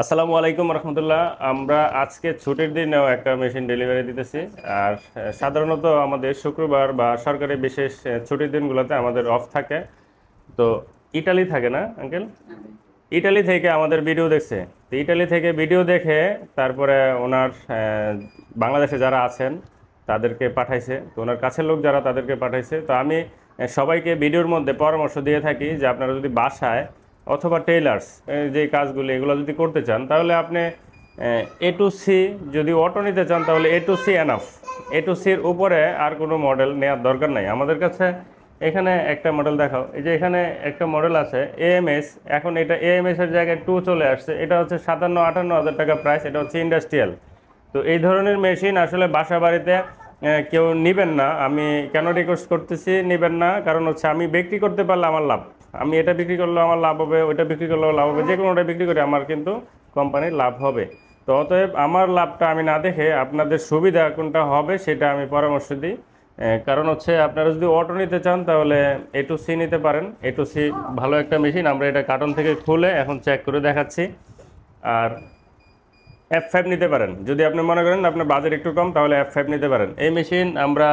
আসসালামু আলাইকুম রহমতুল্লাহ। আমরা আজকে ছুটির দিনেও একটা মেশিন ডেলিভারি দিতেছি। আর সাধারণত আমাদের শুক্রবার বা সরকারি বিশেষ ছুটির দিনগুলোতে আমাদের অফ থাকে। তো ইটালি থাকে না আঙ্কেল? ইটালি থেকে আমাদের ভিডিও দেখছে। তো ইটালি থেকে ভিডিও দেখে তারপরে ওনার বাংলাদেশে যারা আছেন তাদেরকে পাঠাইছে। তো ওনার কাছের লোক যারা তাদেরকে পাঠাইছে। তো আমি সবাইকে ভিডিওর মধ্যে পরামর্শ দিয়ে থাকি যে আপনারা যদি বাসায় অথবা টেইলার্স যে কাজগুলো এগুলো যদি করতে চান তাহলে আপনি এ টু সি যদি অটো নিতে চান তাহলে এ টু সি এনাফ। এ টু সির উপরে আর কোনো মডেল নেওয়ার দরকার নাই আমাদের কাছে। এখানে একটা মডেল দেখাও, এই যে এখানে একটা মডেল আছে এএমএস। এখন এটা এএমএস এর জায়গায় টু চলে আসছে। এটা হচ্ছে 57-58 হাজার টাকা প্রাইস। এটা হচ্ছে ইন্ডাস্ট্রিয়াল। তো এই ধরনের মেশিন আসলে বাসা বাড়িতে কেউ নেবেন না। আমি কেন রিকোয়েস্ট করতেছি নেবেন না, কারণ হচ্ছে আমি বিক্রি করতে পারলে আমার লাভ। আমি এটা বিক্রি করলেও আমার লাভ হবে, ওইটা বিক্রি করলেও লাভ হবে, যে কোনোটা বিক্রি করে আমার কিন্তু কোম্পানির লাভ হবে। তো অতএব আমার লাভটা আমি না দেখে আপনাদের সুবিধা কোনটা হবে সেটা আমি পরামর্শ দিই। কারণ হচ্ছে আপনারা যদি অটো নিতে চান তাহলে এ টু সি নিতে পারেন। এ টু সি ভালো একটা মেশিন। আমরা এটা কার্টন থেকে খুলে এখন চেক করে দেখাচ্ছি। আর F5 নিতে পারেন যদি আপনি মনে করেন আপনার বাজেট একটু কম, তাহলে F5 নিতে পারেন। এই মেশিন আমরা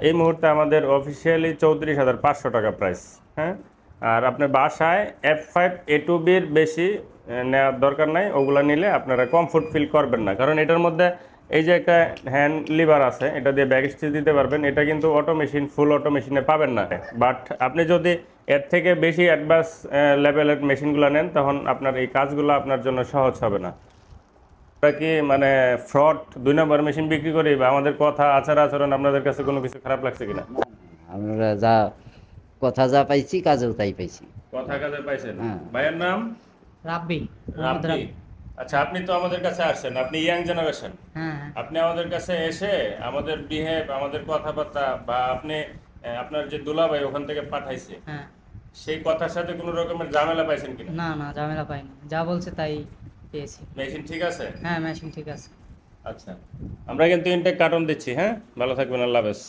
এই মুহূর্তে আমাদের অফিসিয়ালি 34,500 টাকা প্রাইস। হ্যাঁ, আর আপনার বাসায় F5 A2Bর বেশি নেওয়ার দরকার নাই। ওগুলো নিলে আপনারা কমফোর্ট ফিল করবেন না, কারণ এটার মধ্যে এই যে একটা হ্যান্ড লিভার আছে, এটা দিয়ে ব্যাক স্টিচ দিতে পারবেন। এটা কিন্তু অটো মেশিন, ফুল অটো মেশিনে পাবেন না। বাট আপনি যদি এর থেকে বেশি অ্যাডভান্স লেভেলের মেশিনগুলো নেন তখন আপনার এই কাজগুলো আপনার জন্য সহজ হবে না। আমরা কি মানে ফ্রড 2 নম্বর মেশিন বিক্রি করি, বা আমাদের কথা আচার আচরণ আপনাদের কাছে কোনো কিছু খারাপ লাগছে কিনা? আমরা যা কথা যা পাইছি কাজেও তাই পাইছি। কথা কাজে পাইছেন। হ্যাঁ। ভাইয়ের নাম? রাব্বি, মোহাম্মদ রাব্বি। রাব্বি। আচ্ছা, আপনি তো আমাদের কাছে আসছেন, আপনি ইয়াং জেনারেশন। হ্যাঁ, হ্যাঁ, আপনি আমাদের কাছে এসে আমাদের বিহেভ, আমাদের কথাবার্তা, বা আপনি আপনার যে দুলাভাই ওখান থেকে পাঠাইছে হ্যাঁ। সেই কথার সাথে কোনো রকমের ঝামেলা পাইছেন কিনা? না, না, ঝামেলা পাইনি। যা বলছে তাই পেয়েছি। মেশিন ঠিক আছে? হ্যাঁ, মেশিন ঠিক আছে। আচ্ছা, আমরা কিন্তু ইনটেক কার্টন দিচ্ছি। হ্যাঁ, ভালো থাকবেন, আল্লাহ হাফেজ।